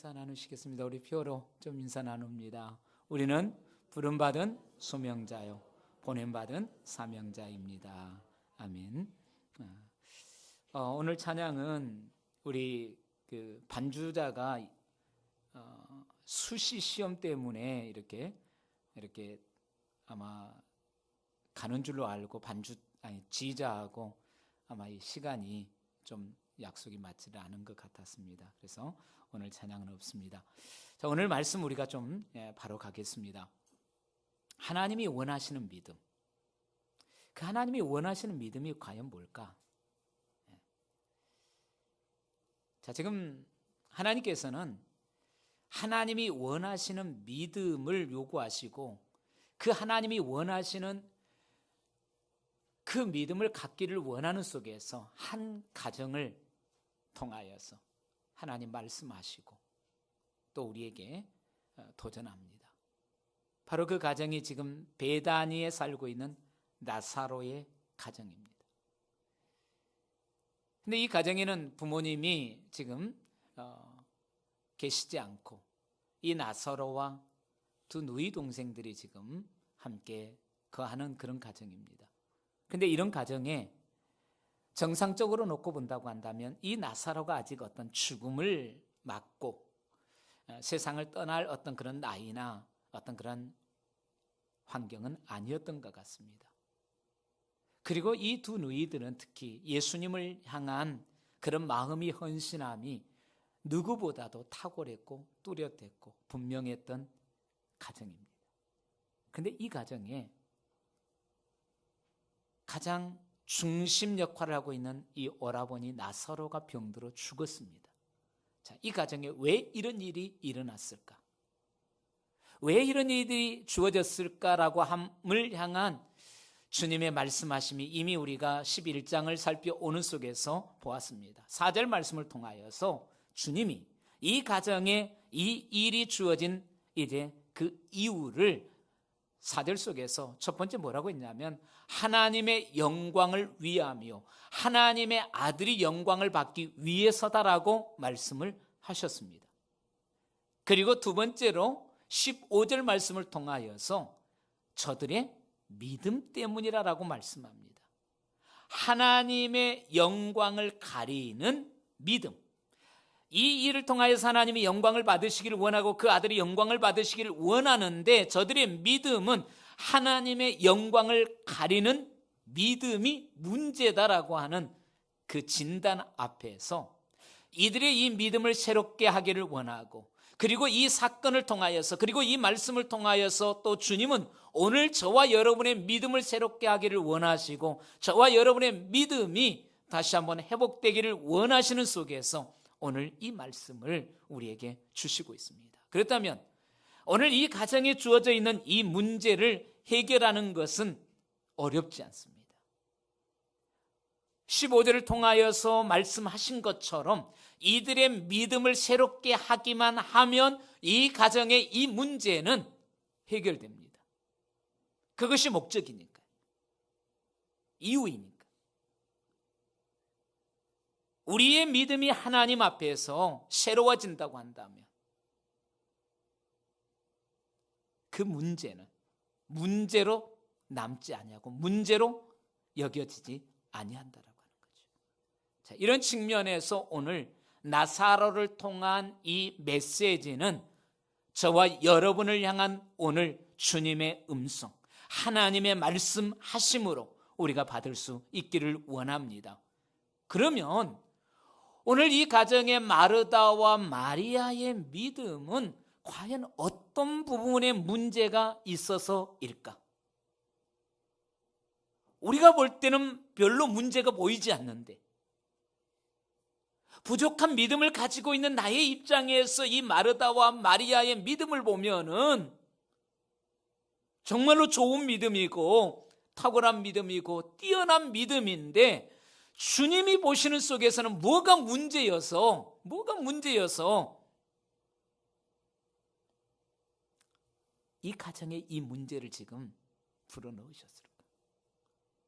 인사 나누시겠습니다. 우리 표로 좀 인사 나눕니다. 우리는 부름받은 소명자요 보냄받은 사명자입니다. 아멘. 오늘 찬양은 우리 그 반주자가 수시 시험 때문에 이렇게 아마 가는 줄로 알고 지휘자하고 아마 이 시간이 좀 약속이 맞지 않은 것 같았습니다. 그래서 오늘 찬양은 없습니다. 자, 오늘 말씀 우리가 좀 바로 가겠습니다. 하나님이 원하시는 믿음. 그 하나님이 원하시는 믿음이 과연 뭘까? 자, 지금 하나님께서는 하나님이 원하시는 믿음을 요구하시고 그 하나님이 원하시는 그 믿음을 갖기를 원하는 속에서 한 가정을 통하여서 하나님 말씀하시고 또 우리에게 도전합니다. 바로 그 가정이 지금 베다니에 살고 있는 나사로의 가정입니다. 근데 이 가정에는 부모님이 지금 계시지 않고 이 나사로와 두 누이 동생들이 지금 함께 거하는 그런 가정입니다. 근데 이런 가정에 정상적으로 놓고 본다고 한다면 이 나사로가 아직 어떤 죽음을 맞고 세상을 떠날 어떤 그런 나이나 어떤 그런 환경은 아니었던 것 같습니다. 그리고 이 두 누이들은 특히 예수님을 향한 그런 마음이 헌신함이 누구보다도 탁월했고 뚜렷했고 분명했던 가정입니다. 그런데 이 가정에 가장 중심 역할을 하고 있는 이 오라버니 나사로가 병들어 죽었습니다. 자, 이 가정에 왜 이런 일이 일어났을까? 왜 이런 일이 주어졌을까라고 함을 향한 주님의 말씀하심이 이미 우리가 11장을 살펴오는 속에서 보았습니다. 4절 말씀을 통하여서 주님이 이 가정에 이 일이 주어진 이제 그 이유를 4절 속에서 첫 번째 뭐라고 했냐면 하나님의 영광을 위하며 하나님의 아들이 영광을 받기 위해서다라고 말씀을 하셨습니다. 그리고 두 번째로 15절 말씀을 통하여서 저들의 믿음 때문이라고 말씀합니다. 하나님의 영광을 가리는 믿음. 이 일을 통하여서 하나님이 영광을 받으시기를 원하고 그 아들이 영광을 받으시기를 원하는데 저들의 믿음은 하나님의 영광을 가리는 믿음이 문제다라고 하는 그 진단 앞에서 이들의 이 믿음을 새롭게 하기를 원하고 그리고 이 사건을 통하여서 그리고 이 말씀을 통하여서 또 주님은 오늘 저와 여러분의 믿음을 새롭게 하기를 원하시고 저와 여러분의 믿음이 다시 한번 회복되기를 원하시는 속에서 오늘 이 말씀을 우리에게 주시고 있습니다. 그렇다면 오늘 이 가정에 주어져 있는 이 문제를 해결하는 것은 어렵지 않습니다. 15절을 통하여서 말씀하신 것처럼 이들의 믿음을 새롭게 하기만 하면 이 가정의 이 문제는 해결됩니다. 그것이 목적이니까, 이유이니까. 우리의 믿음이 하나님 앞에서 새로워진다고 한다면 그 문제는 문제로 남지 아니하고 문제로 여겨지지 아니한다라고 하는 거죠. 자, 이런 측면에서 오늘 나사로를 통한 이 메시지는 저와 여러분을 향한 오늘 주님의 음성, 하나님의 말씀하심으로 우리가 받을 수 있기를 원합니다. 그러면 오늘 이 가정의 마르다와 마리아의 믿음은 과연 어떤 부분에 문제가 있어서일까? 우리가 볼 때는 별로 문제가 보이지 않는데 부족한 믿음을 가지고 있는 나의 입장에서 이 마르다와 마리아의 믿음을 보면은 정말로 좋은 믿음이고 탁월한 믿음이고 뛰어난 믿음인데 주님이 보시는 속에서는 뭐가 문제여서 이 가정의 이 문제를 지금 불어넣으셨을까?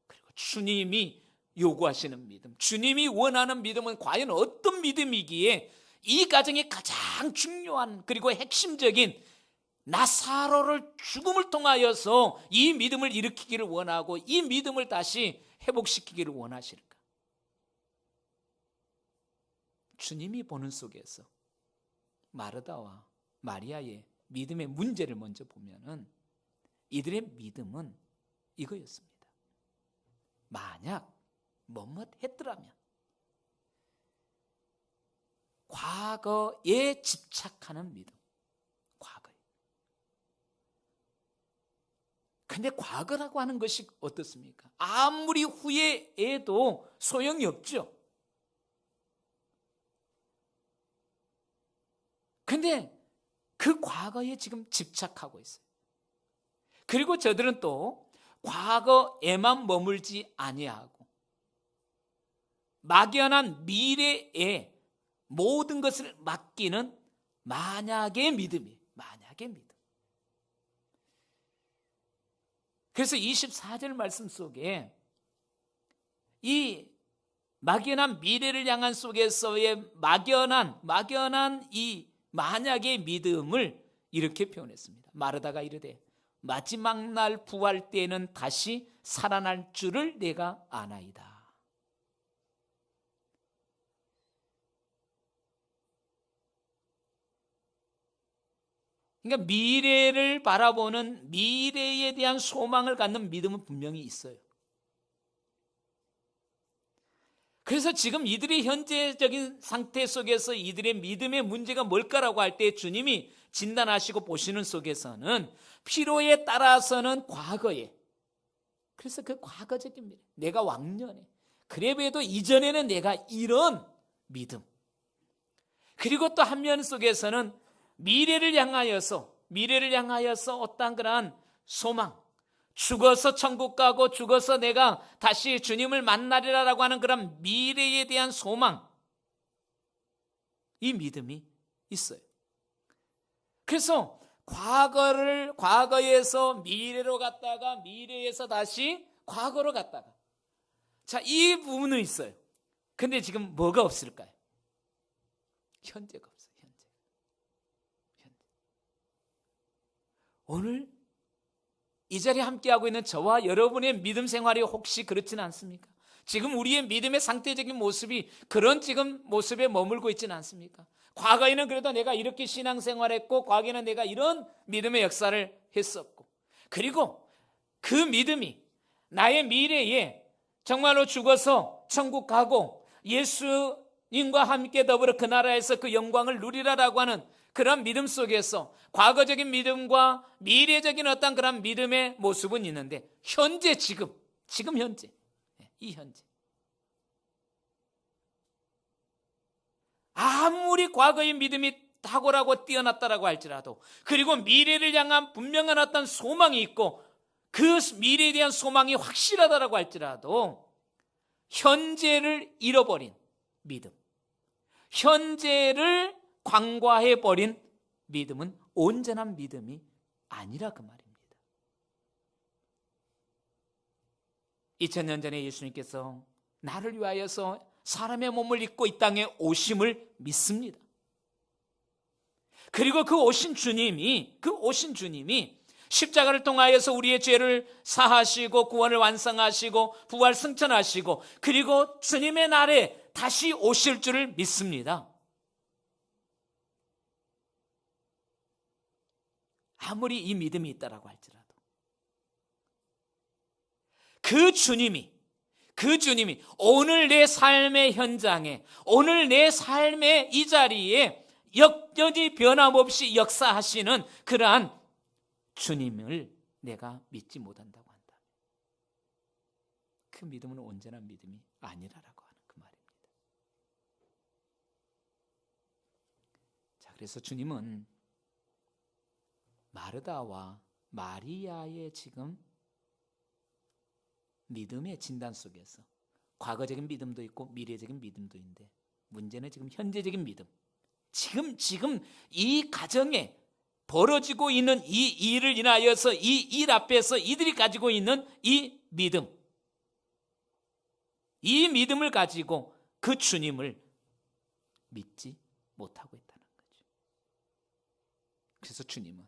그리고 주님이 요구하시는 믿음, 주님이 원하는 믿음은 과연 어떤 믿음이기에 이 가정의 가장 중요한 그리고 핵심적인 나사로를 죽음을 통하여서 이 믿음을 일으키기를 원하고 이 믿음을 다시 회복시키기를 원하실까? 주님이 보는 속에서 마르다와 마리아의 믿음의 문제를 먼저 보면은 이들의 믿음은 이거였습니다. 만약 뭐뭇 했더라면, 과거에 집착하는 믿음, 과거에. 근데 과거라고 하는 것이 어떻습니까? 아무리 후회해도 소용이 없죠. 근데 그 과거에 지금 집착하고 있어요. 그리고 저들은 또 과거에만 머물지 아니하고 막연한 미래에 모든 것을 맡기는 만약의 믿음이에요. 만약의 믿음. 그래서 24절 말씀 속에 이 막연한 미래를 향한 속에서의 막연한 이 만약의 믿음을 이렇게 표현했습니다. 마르다가 이르되 마지막 날 부활 때에는 다시 살아날 줄을 내가 아나이다. 그러니까 미래를 바라보는, 미래에 대한 소망을 갖는 믿음은 분명히 있어요. 그래서 지금 이들의 현재적인 상태 속에서 이들의 믿음의 문제가 뭘까라고 할 때 주님이 진단하시고 보시는 속에서는 필요에 따라서는 과거에, 그래서 그 과거적인 미래, 내가 왕년에, 그래도 이전에는 내가 이런 믿음, 그리고 또 한면 속에서는 미래를 향하여서 어떠한 그러한 소망, 죽어서 천국 가고 죽어서 내가 다시 주님을 만나리라라고 하는 그런 미래에 대한 소망, 이 믿음이 있어요. 그래서 과거에서 미래로 갔다가 미래에서 다시 과거로 갔다가, 자, 이 부분은 있어요. 근데 지금 뭐가 없을까요? 현재가 없어요. 현재. 오늘 이 자리에 함께하고 있는 저와 여러분의 믿음 생활이 혹시 그렇지는 않습니까? 지금 우리의 믿음의 상태적인 모습이 그런 지금 모습에 머물고 있지는 않습니까? 과거에는 그래도 내가 이렇게 신앙생활했고, 과거에는 내가 이런 믿음의 역사를 했었고, 그리고 그 믿음이 나의 미래에 정말로 죽어서 천국 가고 예수님과 함께 더불어 그 나라에서 그 영광을 누리라라고 하는 그런 믿음 속에서 과거적인 믿음과 미래적인 어떤 그런 믿음의 모습은 있는데, 현재, 지금 현재, 이 현재, 아무리 과거의 믿음이 탁월하고 뛰어났다라고 할지라도, 그리고 미래를 향한 분명한 어떤 소망이 있고 그 미래에 대한 소망이 확실하다라고 할지라도 현재를 잃어버린 믿음, 현재를 관과해버린 믿음은 온전한 믿음이 아니라 그 말입니다. 2000년 전에 예수님께서 나를 위하여서 사람의 몸을 입고 이 땅에 오심을 믿습니다. 그리고 그 오신 주님이 십자가를 통하여서 우리의 죄를 사하시고 구원을 완성하시고 부활 승천하시고, 그리고 주님의 날에 다시 오실 줄을 믿습니다. 아무리 이 믿음이 있다라고 할지라도 그 주님이 오늘 내 삶의 현장에, 오늘 내 삶의 이 자리에 여전히 변함없이 역사하시는 그러한 주님을 내가 믿지 못한다고 한다, 그 믿음은 온전한 믿음이 아니라라고 하는 그 말입니다. 자, 그래서 주님은 마르다와 마리아의 지금 믿음의 진단 속에서 과거적인 믿음도 있고 미래적인 믿음도 있는데, 문제는 지금 현재적인 믿음, 지금 이 가정에 벌어지고 있는 이 일을 인하여서 이 일 앞에서 이들이 가지고 있는 이 믿음을 가지고 그 주님을 믿지 못하고 있다는 거죠. 그래서 주님은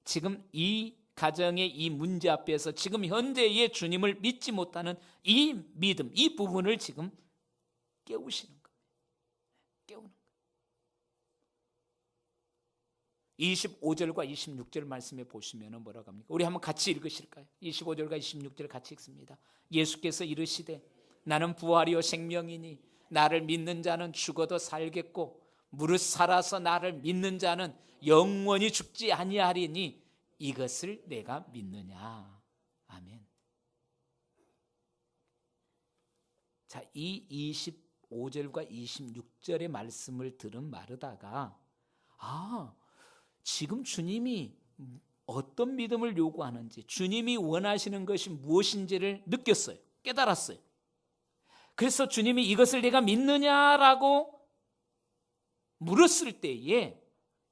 지금 이 가정의 이 문제 앞에서 지금 현재의 주님을 믿지 못하는 이 믿음, 이 부분을 지금 깨우시는 거예요. 깨우는 거예요. 25절과 26절 말씀에 보시면 뭐라고 합니까? 우리 한번 같이 읽으실까요? 25절과 26절 같이 읽습니다. 예수께서 이르시되 나는 부활이요 생명이니 나를 믿는 자는 죽어도 살겠고 무릇 살아서 나를 믿는 자는 영원히 죽지 아니하리니 이것을 내가 믿느냐. 아멘. 자, 이 25절과 26절의 말씀을 들은 마르다가 지금 주님이 어떤 믿음을 요구하는지, 주님이 원하시는 것이 무엇인지를 느꼈어요. 깨달았어요. 그래서 주님이 이것을 내가 믿느냐라고 물었을 때에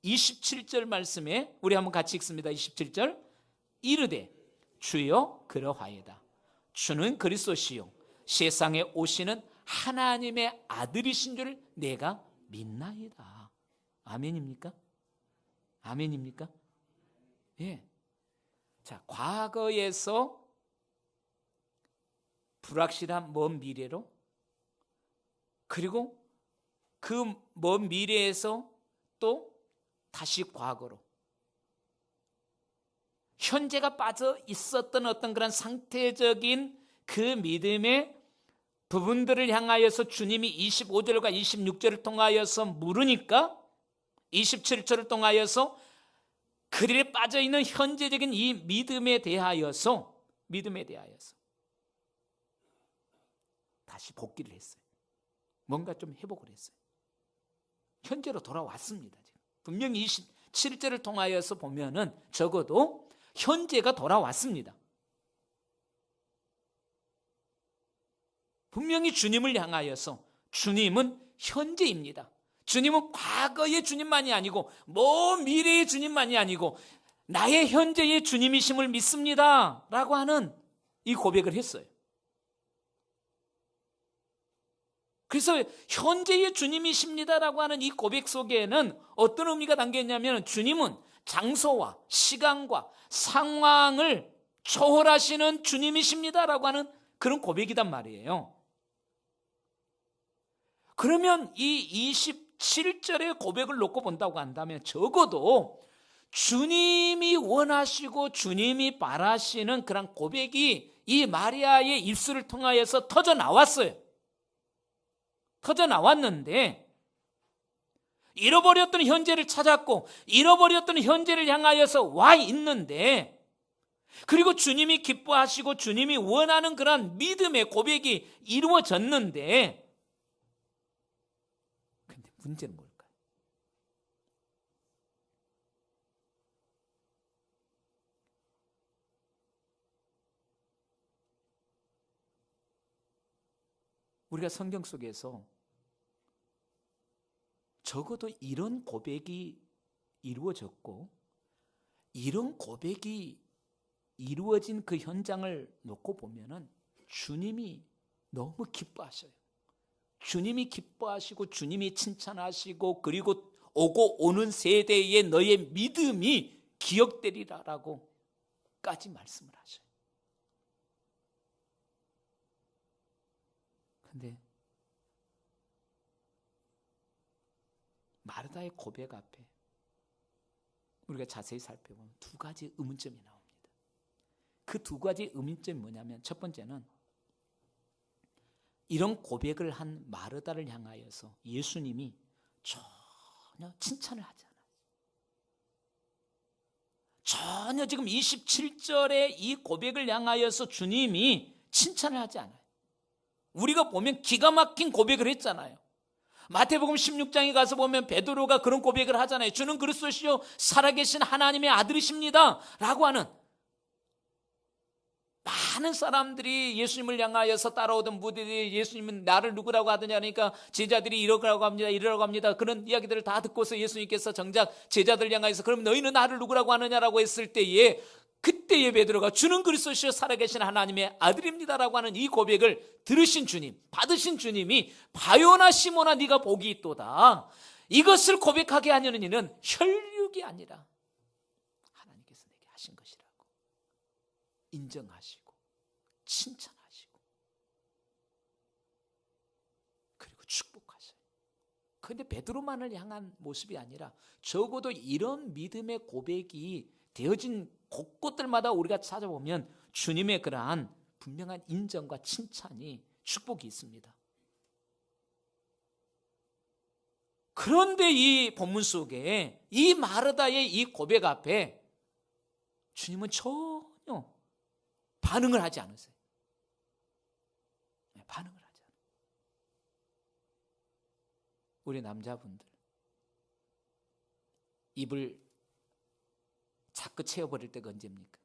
27절 말씀에 우리 한번 같이 읽습니다. 27절 이르되 주여 그러하이다. 주는 그리스도시요 세상에 오시는 하나님의 아들이신 줄 내가 믿나이다. 아멘입니까? 아멘입니까? 예. 자, 과거에서 불확실한 먼 미래로, 그리고 그 먼 미래에서 또 다시 과거로, 현재가 빠져 있었던 어떤 그런 상태적인 그 믿음의 부분들을 향하여서 주님이 25절과 26절을 통하여서 물으니까 27절을 통하여서 그들에 빠져있는 현재적인 이 믿음에 대하여서 다시 복귀를 했어요. 뭔가 좀 회복을 했어요. 현재로 돌아왔습니다. 지금. 분명히 27절을 통하여서 보면은 적어도 현재가 돌아왔습니다. 분명히 주님을 향하여서 주님은 현재입니다. 주님은 과거의 주님만이 아니고 먼 미래의 주님만이 아니고 나의 현재의 주님이심을 믿습니다 라고 하는 이 고백을 했어요. 그래서 현재의 주님이십니다라고 하는 이 고백 속에는 어떤 의미가 담겨있냐면 주님은 장소와 시간과 상황을 초월하시는 주님이십니다라고 하는 그런 고백이단 말이에요. 그러면 이 27절의 고백을 놓고 본다고 한다면 적어도 주님이 원하시고 주님이 바라시는 그런 고백이 이 마리아의 입술을 통하여서 터져 나왔어요. 터져 나왔는데 잃어버렸던 현재를 찾았고 잃어버렸던 현재를 향하여서 와 있는데, 그리고 주님이 기뻐하시고 주님이 원하는 그런 믿음의 고백이 이루어졌는데, 근데 문제는 뭘까요? 우리가 성경 속에서 적어도 이런 고백이 이루어졌고 이런 고백이 이루어진 그 현장을 놓고 보면은 주님이 너무 기뻐하셔요. 주님이 기뻐하시고 주님이 칭찬하시고 그리고 오고 오는 세대에 너의 믿음이 기억되리라라고까지 말씀을 하셔요. 근데 마르다의 고백 앞에 우리가 자세히 살펴보면 두 가지 의문점이 나옵니다. 그 두 가지 의문점이 뭐냐면, 첫 번째는 이런 고백을 한 마르다를 향하여서 예수님이 전혀 칭찬을 하지 않아요. 전혀 지금 27절의 이 고백을 향하여서 주님이 칭찬을 하지 않아요. 우리가 보면 기가 막힌 고백을 했잖아요. 마태복음 16장에 가서 보면 베드로가 그런 고백을 하잖아요. 주는 그리스도시요 살아계신 하나님의 아들이십니다 라고 하는, 많은 사람들이 예수님을 향하여서 따라오던 무리들이 예수님은 나를 누구라고 하더냐 하니까 제자들이 이러라고 합니다. 그런 이야기들을 다 듣고서 예수님께서 정작 제자들 향하여서 그럼 너희는 나를 누구라고 하느냐라고 했을 때에, 그때에 베드로가 주는 그리스도시요 살아계신 하나님의 아들입니다라고 하는 이 고백을 들으신 주님, 받으신 주님이 바요나 시몬아 네가 복이 있도다. 이것을 고백하게 하려는 이는 혈육이 아니라 하나님께서 내게 하신 것이라고 인정하시고 칭찬하시고 그리고 축복하셔요. 그런데 베드로만을 향한 모습이 아니라 적어도 이런 믿음의 고백이 되어진 곳곳들마다 우리가 찾아보면 주님의 그러한 분명한 인정과 칭찬이 축복이 있습니다. 그런데 이 본문 속에 이 마르다의 이 고백 앞에 주님은 전혀 반응을 하지 않으세요. 반응을 하지 않아요. 우리 남자분들 입을 자꾸 채워버릴 때가 언제입니까?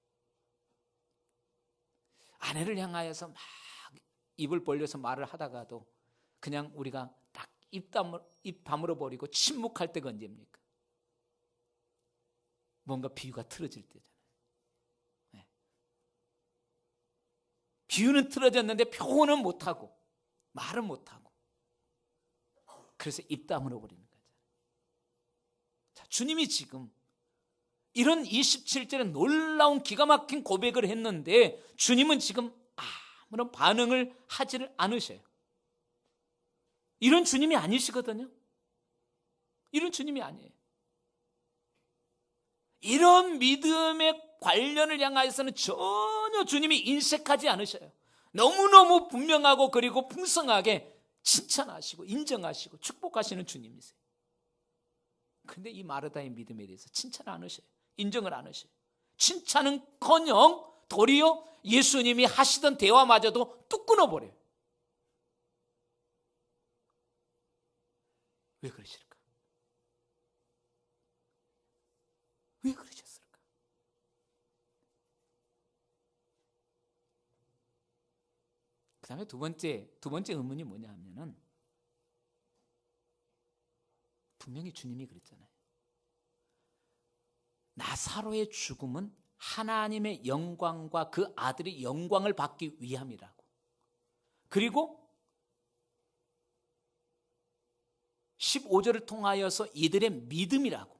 아내를 향하여서 막 입을 벌려서 말을 하다가도 그냥 우리가 딱 입 다물어 버리고 침묵할 때가 언제입니까? 뭔가 비유가 틀어질 때잖아요. 네. 비유는 틀어졌는데 표현은 못하고 말은 못하고 그래서 입 다물어 버리는 거죠. 자, 주님이 지금 이런 27절에 놀라운 기가 막힌 고백을 했는데 주님은 지금 아무런 반응을 하지를 않으셔요. 이런 주님이 아니시거든요. 이런 주님이 아니에요. 이런 믿음의 관련을 향하여서는 전혀 주님이 인색하지 않으셔요. 너무너무 분명하고 그리고 풍성하게 칭찬하시고 인정하시고 축복하시는 주님이세요. 그런데 이 마르다의 믿음에 대해서 칭찬을 안 하셔요. 인정을 안 하셔요. 칭찬은커녕 도리어 예수님이 하시던 대화마저도 뚝 끊어버려요. 왜 그러실까? 왜 그러셨을까? 그 다음에 두 번째 의문이 뭐냐 하면은 분명히 주님이 그랬잖아요. 나사로의 죽음은 하나님의 영광과 그 아들의 영광을 받기 위함이라고. 그리고 15절을 통하여서 이들의 믿음이라고.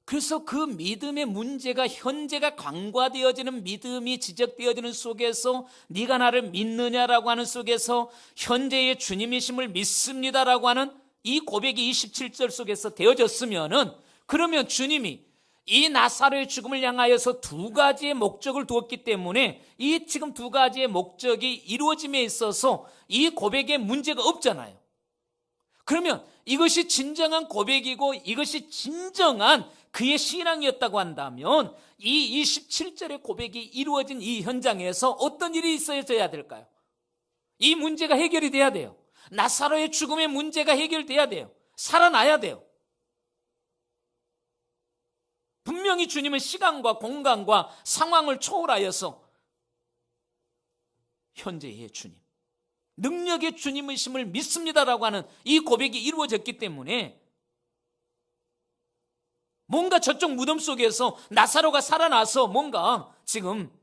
그래서 그 믿음의 문제가 현재가 간과되어지는 믿음이 지적되어지는 속에서 네가 나를 믿느냐라고 하는 속에서 현재의 주님이심을 믿습니다라고 하는 이 고백이 27절 속에서 되어졌으면은 그러면 주님이 이 나사로의 죽음을 향하여서 두 가지의 목적을 두었기 때문에 이 지금 두 가지의 목적이 이루어짐에 있어서 이 고백에 문제가 없잖아요. 그러면 이것이 진정한 고백이고 이것이 진정한 그의 신앙이었다고 한다면 이 27절의 고백이 이루어진 이 현장에서 어떤 일이 있어야 될까요? 이 문제가 해결이 돼야 돼요. 나사로의 죽음의 문제가 해결돼야 돼요. 살아나야 돼요. 분명히 주님은 시간과 공간과 상황을 초월하여서 현재의 주님, 능력의 주님이심을 믿습니다라고 하는 이 고백이 이루어졌기 때문에 뭔가 저쪽 무덤 속에서 나사로가 살아나서 뭔가 지금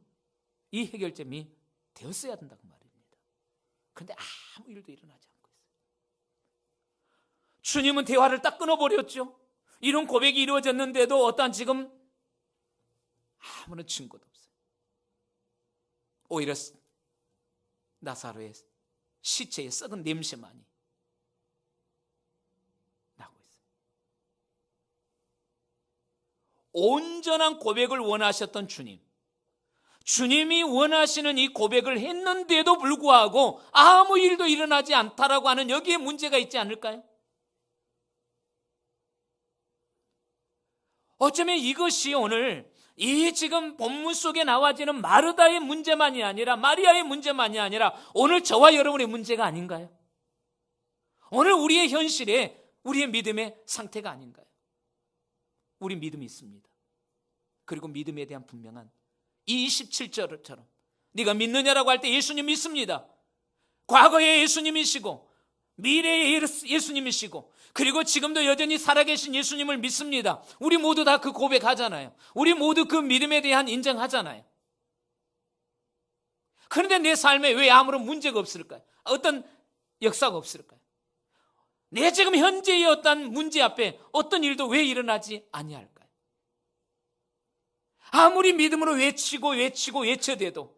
이 해결점이 되었어야 된다고 말입니다. 그런데 아무 일도 일어나지 않고 있어요. 주님은 대화를 딱 끊어버렸죠. 이런 고백이 이루어졌는데도 어떠한 지금 아무런 증거도 없어요. 오히려 나사로의 시체의 썩은 냄새만이 나고 있어요. 온전한 고백을 원하셨던 주님, 주님이 원하시는 이 고백을 했는데도 불구하고 아무 일도 일어나지 않다라고 하는 여기에 문제가 있지 않을까요? 어쩌면 이것이 오늘 이 지금 본문 속에 나와지는 마르다의 문제만이 아니라 마리아의 문제만이 아니라 오늘 저와 여러분의 문제가 아닌가요? 오늘 우리의 현실에 우리의 믿음의 상태가 아닌가요? 우리 믿음이 있습니다. 그리고 믿음에 대한 분명한 이 27절처럼 네가 믿느냐라고 할 때 예수님 믿습니다. 과거의 예수님이시고 미래의 예수님이시고 그리고 지금도 여전히 살아계신 예수님을 믿습니다. 우리 모두 다 그 고백하잖아요. 우리 모두 그 믿음에 대한 인정하잖아요. 그런데 내 삶에 왜 아무런 문제가 없을까요? 어떤 역사가 없을까요? 내 지금 현재의 어떤 문제 앞에 어떤 일도 왜 일어나지 아니할까요? 아무리 믿음으로 외쳐대도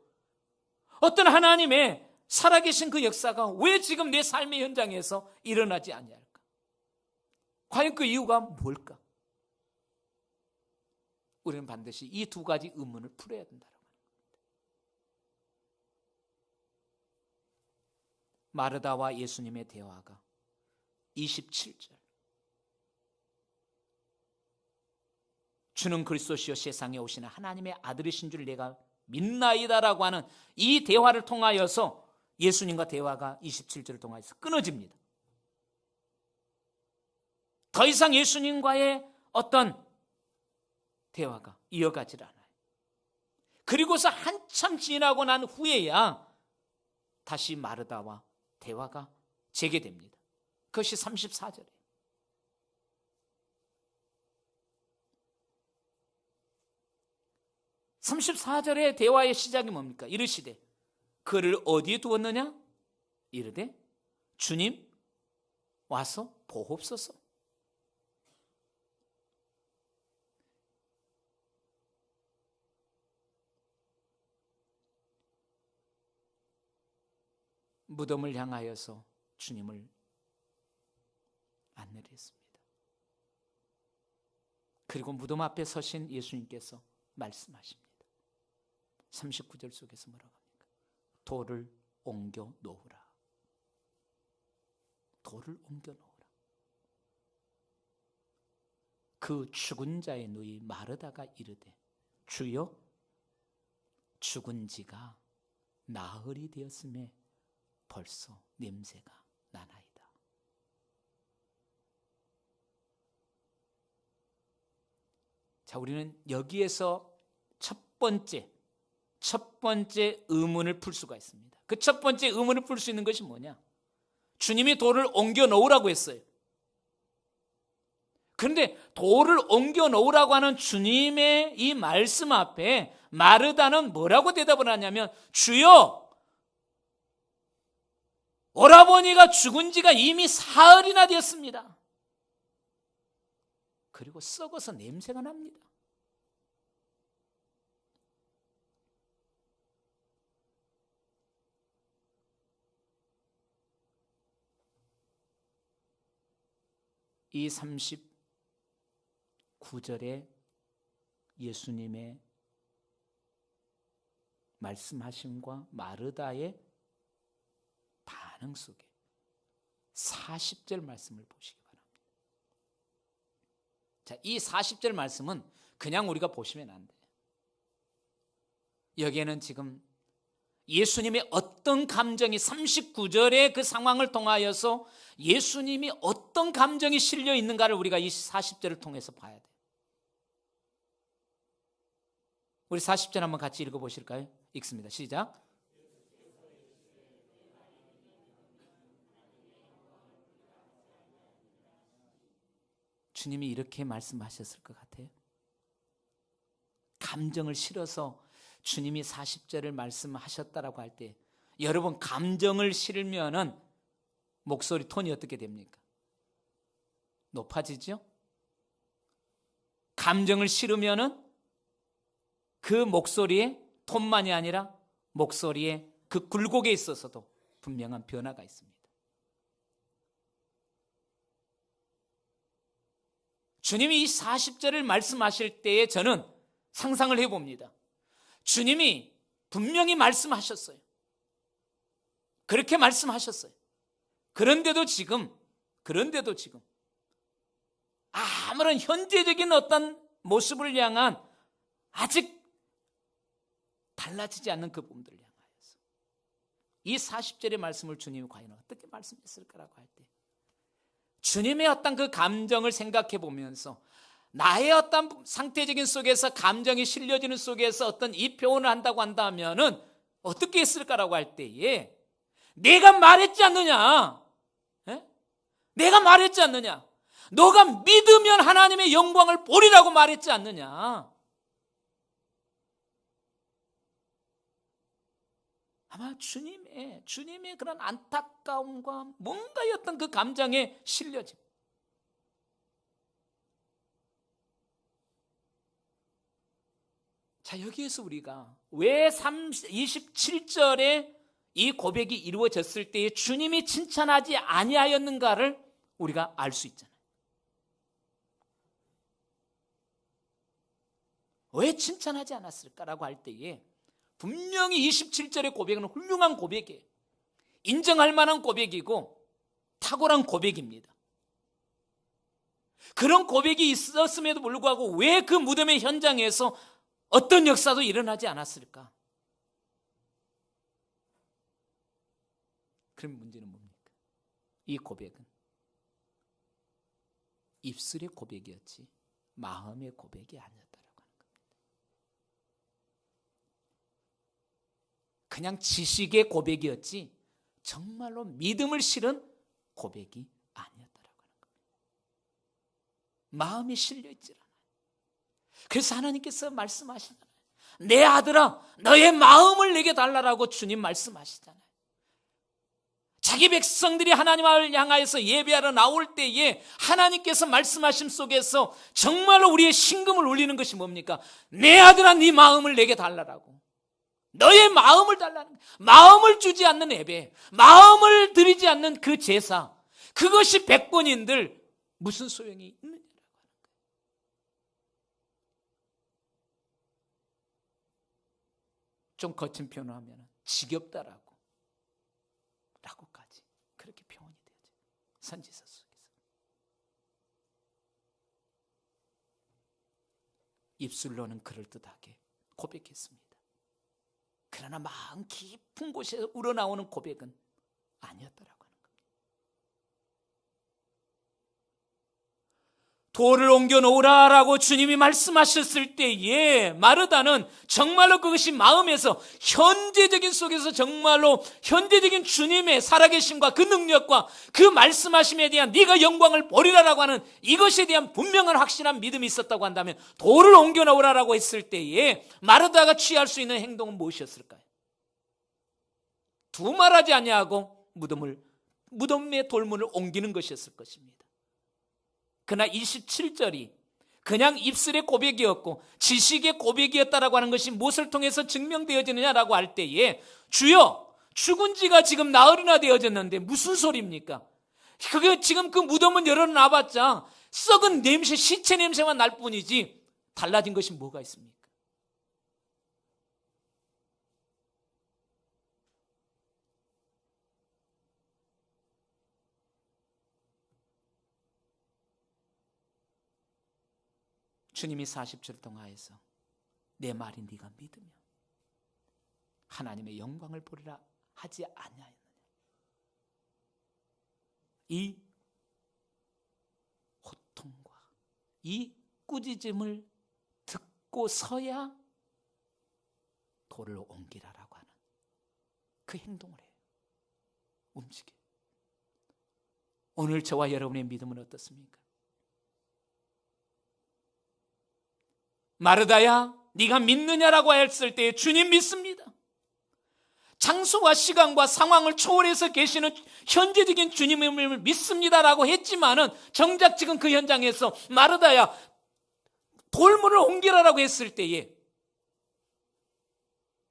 어떤 하나님의 살아계신 그 역사가 왜 지금 내 삶의 현장에서 일어나지 아니할까? 과연 그 이유가 뭘까? 우리는 반드시 이 두 가지 의문을 풀어야 된다는 겁니다. 마르다와 예수님의 대화가 27절, 주는 그리스도시요 세상에 오시는 하나님의 아들이신 줄 내가 믿나이다라고 하는 이 대화를 통하여서 예수님과 대화가 27절을 통하여서 끊어집니다. 더 이상 예수님과의 어떤 대화가 이어가질 않아요. 그리고서 한참 지나고 난 후에야 다시 마르다와 대화가 재개됩니다. 그것이 34절이에요. 34절의 대화의 시작이 뭡니까? 이르시되 그를 어디에 두었느냐? 이르되 주님 와서 보옵소서. 무덤을 향하여서 주님을 안내를 했습니다. 그리고 무덤 앞에 서신 예수님께서 말씀하십니다. 39절 속에서 뭐라고 합니까? 돌을 옮겨 놓으라. 돌을 옮겨 놓으라. 그 죽은 자의 누이 마르다가 이르되 주여 죽은 지가 나흘이 되었음에 벌써 냄새가 나나이다. 자, 우리는 여기에서 첫 번째 의문을 풀 수가 있습니다. 그 첫 번째 의문을 풀 수 있는 것이 뭐냐? 주님이 돌을 옮겨 놓으라고 했어요. 그런데 돌을 옮겨 놓으라고 하는 주님의 이 말씀 앞에 마르다는 뭐라고 대답을 하냐면 주여 오라버니가 죽은 지가 이미 사흘이나 되었습니다. 그리고 썩어서 냄새가 납니다. 이 39절에 예수님의 말씀하심과 마르다의 반응 속에 40절 말씀을 보시기 바랍니다. 자, 이 40절 말씀은 그냥 우리가 보시면 안 돼요. 여기에는 지금 예수님의 어떤 감정이 39절의 그 상황을 통하여서 예수님이 어떤 감정이 실려 있는가를 우리가 이 40절을 통해서 봐야 돼요. 우리 40절 한번 같이 읽어보실까요? 읽습니다. 시작. 주님이 이렇게 말씀하셨을 것 같아요. 감정을 실어서 주님이 40절을 말씀하셨다라고 할 때 여러분 감정을 실으면은 목소리 톤이 어떻게 됩니까? 높아지죠? 감정을 실으면은 그 목소리의 톤만이 아니라 목소리의 그 굴곡에 있어서도 분명한 변화가 있습니다. 주님이 이 40절을 말씀하실 때에 저는 상상을 해봅니다. 주님이 분명히 말씀하셨어요. 그렇게 말씀하셨어요. 그런데도 지금 아무런 현재적인 어떤 모습을 향한 아직 달라지지 않는 그 부분들을 향하여서 이 40절의 말씀을 주님이 과연 어떻게 말씀했을까라고 할 때 주님의 어떤 그 감정을 생각해 보면서 나의 어떤 상태적인 속에서 감정이 실려지는 속에서 어떤 이 표현을 한다고 한다면은 어떻게 했을까라고 할 때에 내가 말했지 않느냐? 에? 내가 말했지 않느냐? 너가 믿으면 하나님의 영광을 보리라고 말했지 않느냐? 아마 주님의 그런 안타까움과 뭔가의 어떤 그 감정에 실려집. 자, 여기에서 우리가 왜 27절에 이 고백이 이루어졌을 때에 주님이 칭찬하지 아니하였는가를 우리가 알 수 있잖아요. 왜 칭찬하지 않았을까라고 할 때에 분명히 27절의 고백은 훌륭한 고백이에요. 인정할 만한 고백이고 탁월한 고백입니다. 그런 고백이 있었음에도 불구하고 왜 그 무덤의 현장에서 어떤 역사도 일어나지 않았을까? 그럼 문제는 뭡니까? 이 고백은 입술의 고백이었지 마음의 고백이 아니었다라고 하는 겁니다. 그냥 지식의 고백이었지 정말로 믿음을 실은 고백이 아니었다라고 하는 겁니다. 마음이 실려 있지 않아요. 그래서 하나님께서 말씀하시잖아요. 내 아들아, 너의 마음을 내게 달라라고 주님 말씀하시잖아요. 자기 백성들이 하나님을 향하여서 예배하러 나올 때에 하나님께서 말씀하심 속에서 정말로 우리의 심금을 울리는 것이 뭡니까? 내 아들아, 네 마음을 내게 달라라고. 너의 마음을 달라는 거예요. 마음을 주지 않는 예배, 마음을 드리지 않는 그 제사, 그것이 100번인들 무슨 소용이 있느냐라고 하는 거예요. 좀 거친 표현을 하면 지겹다라고 라고까지 그렇게 표현이 되죠. 선지서 속에서. 입술로는 그럴듯하게 고백했습니다. 그러나 마음 깊은 곳에서 우러나오는 고백은 아니었더라고요. 돌을 옮겨 놓으라라고 주님이 말씀하셨을 때에 마르다는 정말로 그것이 마음에서 현재적인 속에서 정말로 현재적인 주님의 살아계심과 그 능력과 그 말씀하심에 대한 네가 영광을 보리라라고 하는 이것에 대한 분명한 확실한 믿음이 있었다고 한다면 돌을 옮겨 놓으라라고 했을 때에 마르다가 취할 수 있는 행동은 무엇이었을까요? 두말하지 아니하고 무덤의 돌문을 옮기는 것이었을 것입니다. 그러나 27절이 그냥 입술의 고백이었고 지식의 고백이었다라고 하는 것이 무엇을 통해서 증명되어지느냐라고 할 때에 주여, 죽은 지가 지금 나흘이나 되어졌는데 무슨 소리입니까? 그게 지금 그 무덤은 열어놔봤자 썩은 냄새, 시체 냄새만 날 뿐이지 달라진 것이 뭐가 있습니까? 주님이 40절 동안에서 내 말이 네가 믿으면 하나님의 영광을 보리라 하지 아니하였느냐. 이 고통과 이 꾸짖음을 듣고서야 돌을 옮기라라고 하는 그 행동을 해요. 움직여요. 오늘 저와 여러분의 믿음은 어떻습니까? 마르다야, 네가 믿느냐라고 했을 때 주님 믿습니다. 장소와 시간과 상황을 초월해서 계시는 현재적인 주님을 믿습니다라고 했지만은 정작 지금 그 현장에서 마르다야 돌문을 옮기라라고 했을 때에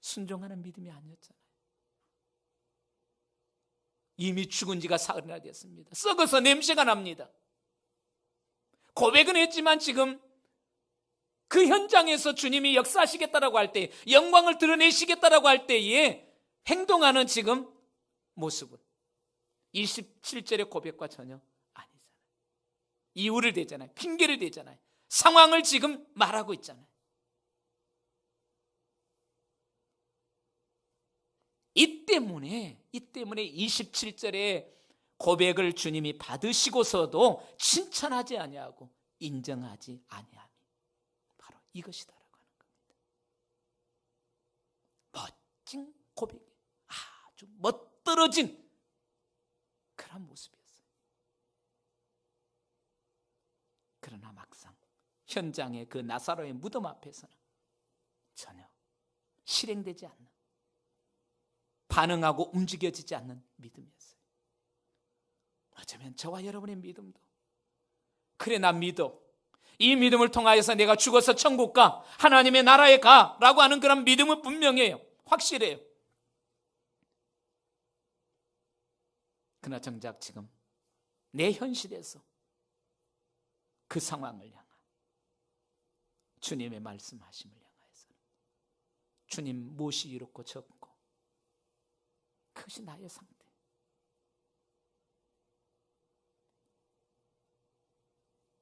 순종하는 믿음이 아니었잖아요. 이미 죽은 지가 사흘이나 됐습니다. 썩어서 냄새가 납니다. 고백은 했지만 지금 그 현장에서 주님이 역사하시겠다라고 할 때, 영광을 드러내시겠다라고 할 때에 행동하는 지금 모습은 27절의 고백과 전혀 아니잖아요. 이유를 대잖아요. 핑계를 대잖아요. 상황을 지금 말하고 있잖아요. 이 때문에 27절의 고백을 주님이 받으시고서도 칭찬하지 아니하고 인정하지 아니하니 바로 이것이다라고 하는 겁니다. 멋진 고백, 아주 멋들어진 그런 모습이었어요. 그러나 막상 현장의 그 나사로의 무덤 앞에서는 전혀 실행되지 않는 반응하고 움직여지지 않는 믿음이었어요. 어쩌면 저와 여러분의 믿음도, 그래 나 믿어, 이 믿음을 통하여서 내가 죽어서 천국 가, 하나님의 나라에 가 라고 하는 그런 믿음은 분명해요. 확실해요. 그러나 정작 지금 내 현실에서 그 상황을 향한 주님의 말씀하심을 향하여서는 주님 무엇이 이렇고 적고, 그것이 나의 상태.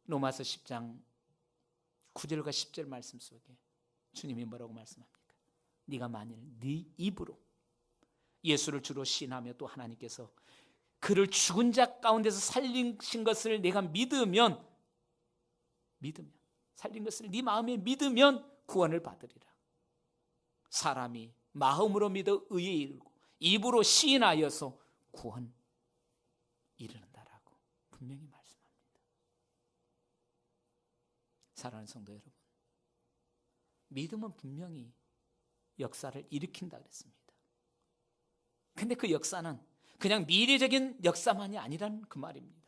로마서 10장 9절과 10절 말씀 속에 주님이 뭐라고 말씀합니까? 네가 만일 네 입으로 예수를 주로 시인하며 또 하나님께서 그를 죽은 자 가운데서 살리신 것을 내가 믿으면 살린 것을 네 마음에 믿으면 구원을 받으리라. 사람이 마음으로 믿어 의에 이르고 입으로 시인하여서 구원 이르는다라고 분명히 말씀합니다. 사랑하는 성도 여러분, 믿음은 분명히 역사를 일으킨다 그랬습니다. 근데 그 역사는 그냥 미래적인 역사만이 아니라는 그 말입니다.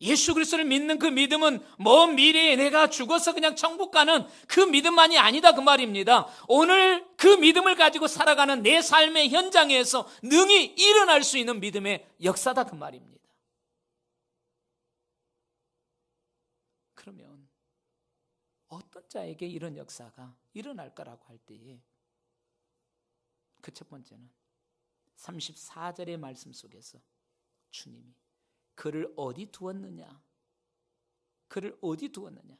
예수 그리스도를 믿는 그 믿음은 먼 미래에 내가 죽어서 그냥 천국 가는 그 믿음만이 아니다 그 말입니다. 오늘 그 믿음을 가지고 살아가는 내 삶의 현장에서 능히 일어날 수 있는 믿음의 역사다 그 말입니다. 그러면 어떤 자에게 이런 역사가 일어날 거라고 할 때에 그 첫 번째는 34절의 말씀 속에서 주님이 그를 어디 두었느냐? 그를 어디 두었느냐?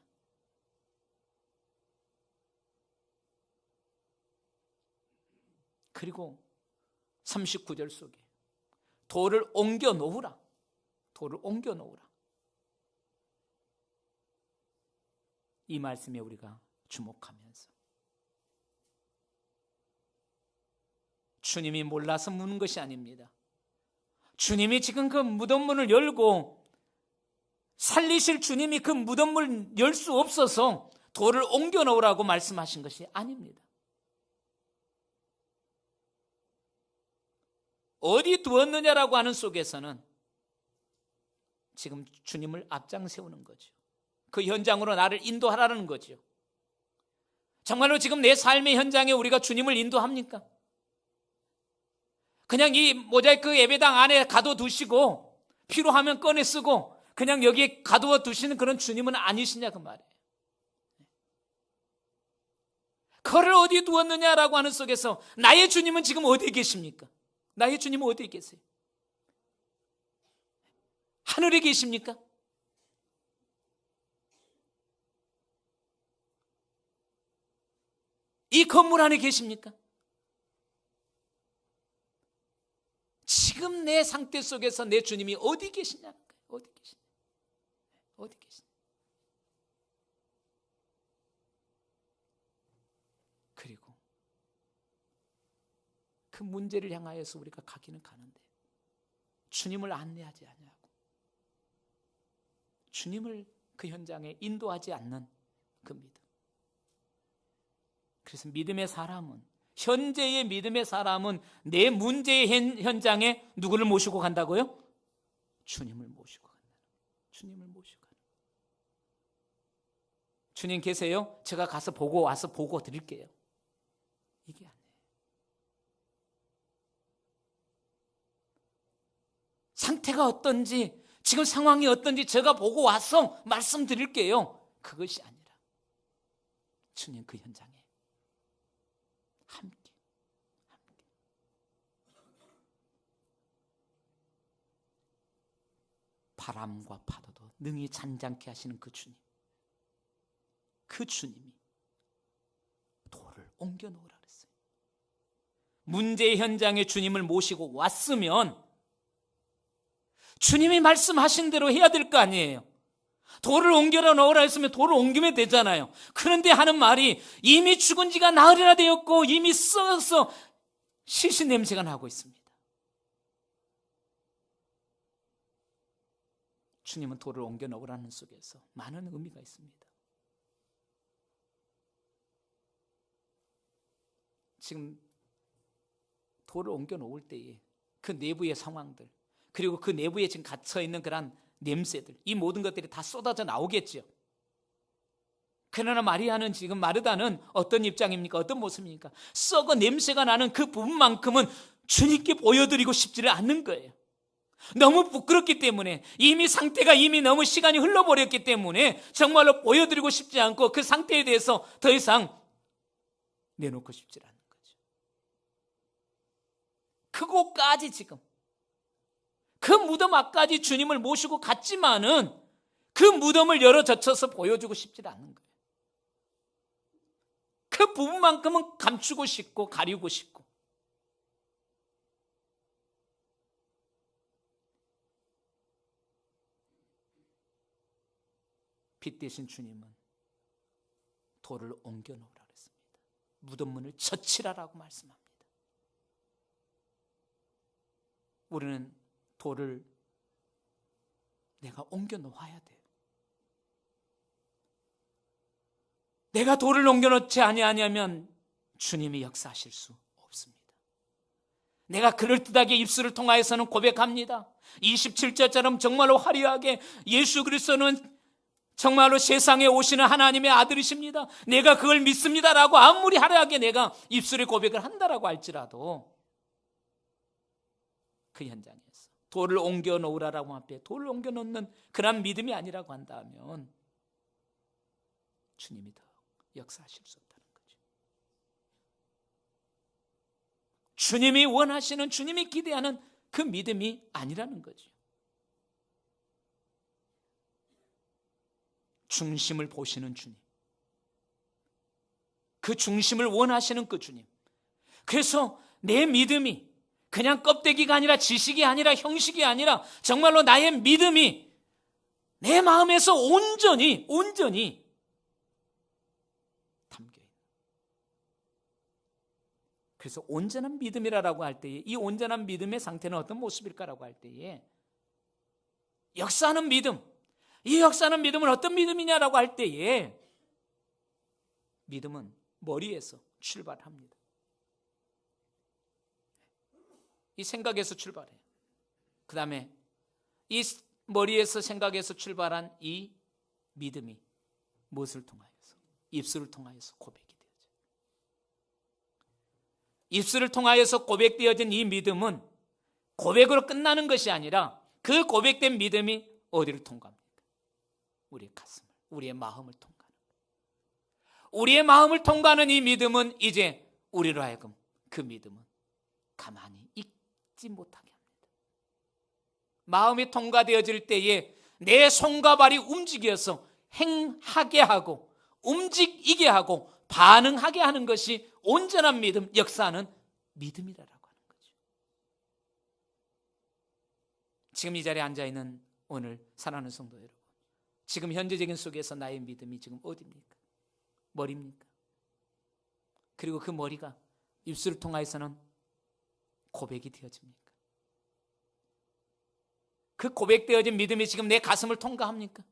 그리고 39절 속에 돌을 옮겨 놓으라. 돌을 옮겨 놓으라. 이 말씀에 우리가 주목하면서 주님이 몰라서 묻는 것이 아닙니다. 주님이 지금 그 무덤문을 열고 살리실 주님이 그 무덤문을 열 수 없어서 돌을 옮겨 놓으라고 말씀하신 것이 아닙니다. 어디 두었느냐라고 하는 속에서는 지금 주님을 앞장 세우는 거죠. 그 현장으로 나를 인도하라는 거죠. 정말로 지금 내 삶의 현장에 우리가 주님을 인도합니까? 그냥 이 모자이크 예배당 안에 가둬두시고 필요하면 꺼내 쓰고 그냥 여기에 가두어 두시는 그런 주님은 아니시냐 그 말이에요. 그를 어디에 두었느냐라고 하는 속에서 나의 주님은 지금 어디에 계십니까? 나의 주님은 어디에 계세요? 하늘에 계십니까? 이 건물 안에 계십니까? 지금 내 상태 속에서 내 주님이 어디 계시냐는 거예요. 어디 계시냐? 어디 계시냐? 그리고 그 문제를 향하여서 우리가 가기는 가는데 주님을 안내하지 않냐고, 주님을 그 현장에 인도하지 않는 그 믿음. 그래서 믿음의 사람은, 현재의 믿음의 사람은 내 문제의 현장에 누구를 모시고 간다고요? 주님을 모시고 간다. 주님을 모시고 간다. 주님 계세요? 제가 가서 보고 와서 보고 드릴게요. 이게 아니에요. 상태가 어떤지, 지금 상황이 어떤지 제가 보고 와서 말씀드릴게요. 그것이 아니라 주님 그 현장에 함께. 바람과 파도도 능히 잔잔케 하시는 그 주님, 그 주님이 돌을 옮겨 놓으라 그랬어요. 문제의 현장에 주님을 모시고 왔으면 주님이 말씀하신 대로 해야 될 거 아니에요. 돌을 옮겨 놓으라 했으면 돌을 옮기면 되잖아요. 그런데 하는 말이 이미 죽은 지가 나흘이나 되었고 이미 썩어서 시신 냄새가 나고 있습니다. 주님은 돌을 옮겨 놓으라는 속에서 많은 의미가 있습니다. 지금 돌을 옮겨 놓을 때에 그 내부의 상황들, 그리고 그 내부에 지금 갇혀 있는 그런 냄새들, 이 모든 것들이 다 쏟아져 나오겠죠. 그러나 마르다는 어떤 입장입니까? 어떤 모습입니까? 썩어 냄새가 나는 그 부분만큼은 주님께 보여드리고 싶지를 않는 거예요. 너무 부끄럽기 때문에, 상태가 이미 너무 시간이 흘러버렸기 때문에 정말로 보여드리고 싶지 않고 그 상태에 대해서 더 이상 내놓고 싶지 않은 거죠. 그곳까지 지금 그 무덤 앞까지 주님을 모시고 갔지만은 그 무덤을 열어 젖혀서 보여주고 싶지 않은 거예요. 그 부분만큼은 감추고 싶고 가리고 싶고. 빛 대신 주님은 돌을 옮겨 놓으라 그랬습니다. 무덤 문을 젖히라라고 말씀합니다. 우리는 돌을 내가 옮겨 놓아야 돼요. 내가 돌을 옮겨 놓지 아니하면 주님이 역사하실 수 없습니다. 내가 그럴듯하게 입술을 통하여서는 고백합니다. 27절처럼 정말로 화려하게 예수 그리스도는 정말로 세상에 오시는 하나님의 아들이십니다, 내가 그걸 믿습니다라고 아무리 화려하게 내가 입술의 고백을 한다라고 할지라도 그 현장에서 돌을 옮겨 놓으라라고 앞에 돌을 옮겨 놓는 그런 믿음이 아니라고 한다면 주님이 더 역사하실 수 없다는 거죠. 주님이 원하시는, 주님이 기대하는 그 믿음이 아니라는 거죠. 중심을 보시는 주님, 그 중심을 원하시는 그 주님. 그래서 내 믿음이 그냥 껍데기가 아니라, 지식이 아니라, 형식이 아니라 정말로 나의 믿음이 내 마음에서 온전히 담겨있는. 그래서 온전한 믿음이라고 할 때에, 이 온전한 믿음의 상태는 어떤 모습일까라고 할 때에, 역사하는 믿음, 이 역사하는 믿음은 어떤 믿음이냐라고 할 때에, 믿음은 머리에서 출발합니다. 이 생각에서 출발해요. 그 다음에 이 머리에서, 생각에서 출발한 이 믿음이 무엇을 통하여서? 입술을 통하여서 고백이 되어져요. 입술을 통하여서 고백되어진 이 믿음은 고백으로 끝나는 것이 아니라, 그 고백된 믿음이 어디를 통과합니까? 우리의 가슴을, 우리의 마음을 통과하는 거예요. 우리의 마음을 통과하는 이 믿음은 이제 우리로 하여금 그 믿음은 가만히 있지 못하게 합니다. 마음이 통과되어질 때에 내 손과 발이 움직여서 행하게 하고, 움직이게 하고, 반응하게 하는 것이 온전한 믿음, 역사하는 믿음이라고 하는 거죠. 지금 이 자리에 앉아있는 오늘 사랑하는 성도 여러분, 지금 현재적인 속에서 나의 믿음이 지금 어디입니까? 머리입니까? 그리고 그 머리가 입술을 통하여서는 고백이 되어집니까? 그 고백되어진 믿음이 지금 내 가슴을 통과합니까?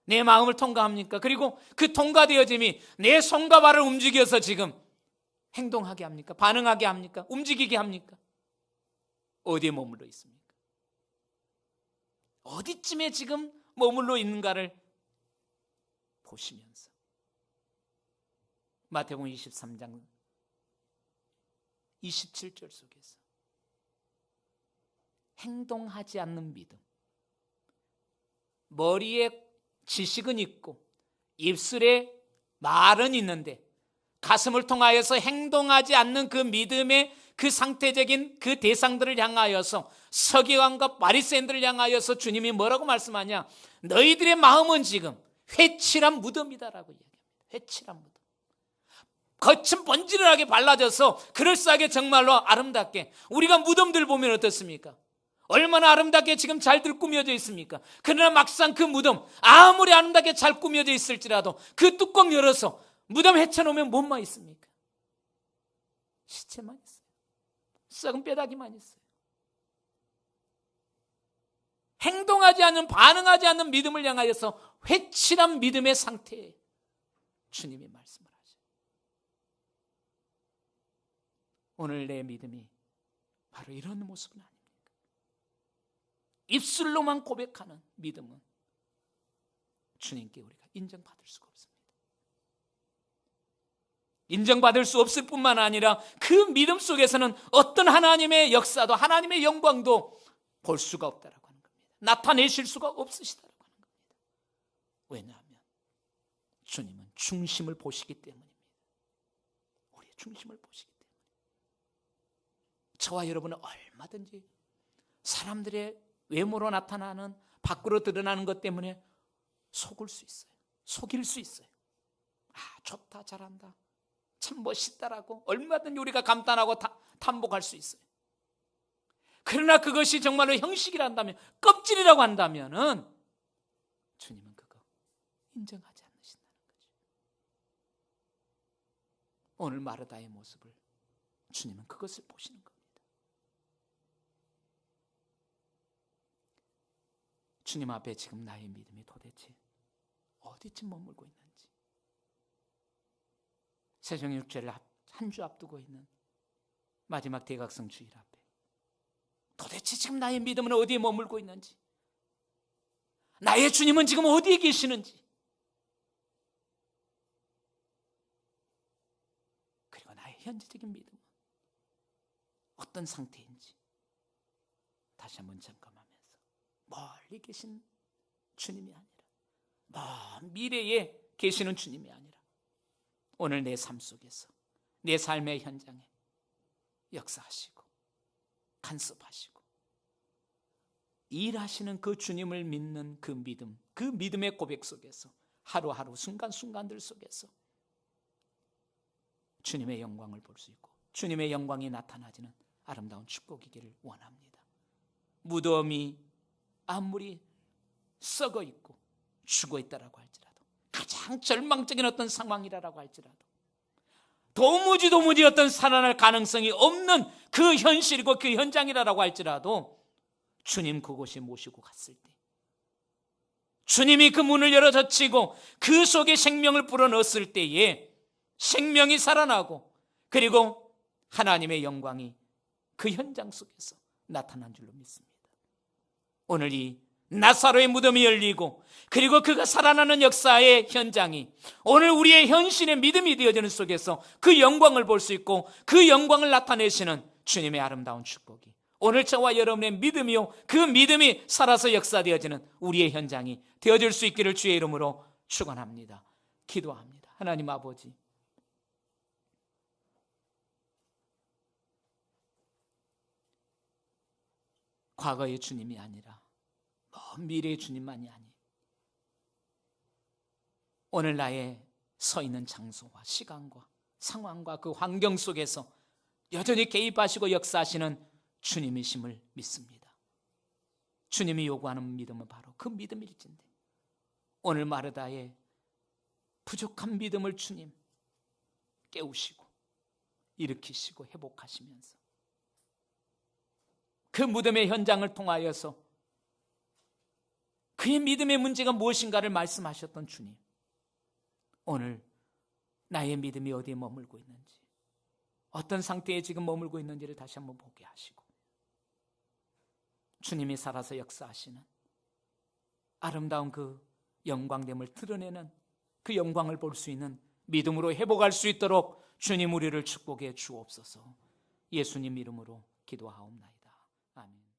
내 마음을 통과합니까? 그리고 그 통과되어짐이 내 손과 발을 움직여서 지금 행동하게 합니까? 반응하게 합니까? 움직이게 합니까? 어디에 머물러 있습니까? 어디쯤에 지금 머물러 있는가를 보시면서 마태복음 23장 27절 속에서 행동하지 않는 믿음, 머리에 지식은 있고 입술에 말은 있는데 가슴을 통하여서 행동하지 않는 그 믿음의 그 상태적인 그 대상들을 향하여서, 서기관과 바리새인들을 향하여서 주님이 뭐라고 말씀하냐? 너희들의 마음은 지금 회칠한 무덤이다라고 이야기합니다. 회칠한 무덤. 겉은 번지르하게 발라져서 그럴싸하게 정말로 아름답게, 우리가 무덤들 보면 어떻습니까? 얼마나 아름답게 지금 잘들 꾸며져 있습니까? 그러나 막상 그 무덤, 아무리 아름답게 잘 꾸며져 있을지라도 그 뚜껑 열어서 무덤 헤쳐놓으면 뭐만 있습니까? 시체만 있어요. 썩은 뼈다귀만 있어요. 행동하지 않는, 반응하지 않는 믿음을 향하여서 회칠한 믿음의 상태에 주님이 말씀을 하죠. 오늘 내 믿음이 바로 이런 모습은 아닙니까? 입술로만 고백하는 믿음은 주님께 우리가 인정받을 수가 없습니다. 인정받을 수 없을 뿐만 아니라 그 믿음 속에서는 어떤 하나님의 역사도 하나님의 영광도 볼 수가 없다라고 하는 겁니다. 나타내실 수가 없으시다라고 하는 겁니다. 왜냐하면 주님은 중심을 보시기 때문입니다. 우리의 중심을 보시기 때문에. 저와 여러분은 얼마든지 사람들의 외모로 나타나는 밖으로 드러나는 것 때문에 속을 수 있어요. 속일 수 있어요. 좋다, 잘한다, 참 멋있다라고 얼마든지 우리가 감탄하고 탐복할 수 있어요. 그러나 그것이 정말로 형식이라 한다면, 껍질이라고 한다면은 주님은 그거 인정하지 않으신다는 거죠. 오늘 마르다의 모습을 주님은 그것을 보시는 겁니다. 주님 앞에 지금 나의 믿음이 도대체 어디쯤 머물고 있는지, 세종육제를 한 주 앞두고 있는 마지막 대각성 주일 앞에 도대체 지금 나의 믿음은 어디에 머물고 있는지, 나의 주님은 지금 어디에 계시는지, 그리고 나의 현재적인 믿음은 어떤 상태인지 다시 한번 점검하면서 멀리 계신 주님이 아니라, 먼 미래에 계시는 주님이 아니라 오늘 내 삶 속에서, 내 삶의 현장에 역사하시고 간섭하시고 일하시는 그 주님을 믿는 그 믿음, 그 믿음의 고백 속에서 하루하루 순간순간들 속에서 주님의 영광을 볼 수 있고 주님의 영광이 나타나지는 아름다운 축복이기를 원합니다. 무덤이 아무리 썩어 있고 죽어 있다라고 할지라도, 가장 절망적인 어떤 상황이라고 할지라도, 도무지 어떤 살아날 가능성이 없는 그 현실이고 그 현장이라고 할지라도 주님 그곳에 모시고 갔을 때, 주님이 그 문을 열어 젖히고 그 속에 생명을 불어넣었을 때에 생명이 살아나고, 그리고 하나님의 영광이 그 현장 속에서 나타난 줄로 믿습니다. 오늘 이 나사로의 무덤이 열리고 그리고 그가 살아나는 역사의 현장이 오늘 우리의 현실의 믿음이 되어지는 속에서 그 영광을 볼 수 있고 그 영광을 나타내시는 주님의 아름다운 축복이 오늘 저와 여러분의 믿음이요, 그 믿음이 살아서 역사되어지는 우리의 현장이 되어질 수 있기를 주의 이름으로 축원합니다. 기도합니다. 하나님 아버지, 과거의 주님이 아니라 먼 미래의 주님만이 아닌 오늘 나의 서 있는 장소와 시간과 상황과 그 환경 속에서 여전히 개입하시고 역사하시는 주님이심을 믿습니다. 주님이 요구하는 믿음은 바로 그 믿음일진데, 오늘 마르다의 부족한 믿음을 주님 깨우시고 일으키시고 회복하시면서 그 무덤의 현장을 통하여서 그의 믿음의 문제가 무엇인가를 말씀하셨던 주님, 오늘 나의 믿음이 어디에 머물고 있는지, 어떤 상태에 지금 머물고 있는지를 다시 한번 보게 하시고 주님이 살아서 역사하시는 아름다운 그 영광됨을 드러내는 그 영광을 볼 수 있는 믿음으로 회복할 수 있도록 주님 우리를 축복해 주옵소서. 예수님 이름으로 기도하옵나이다. 아멘.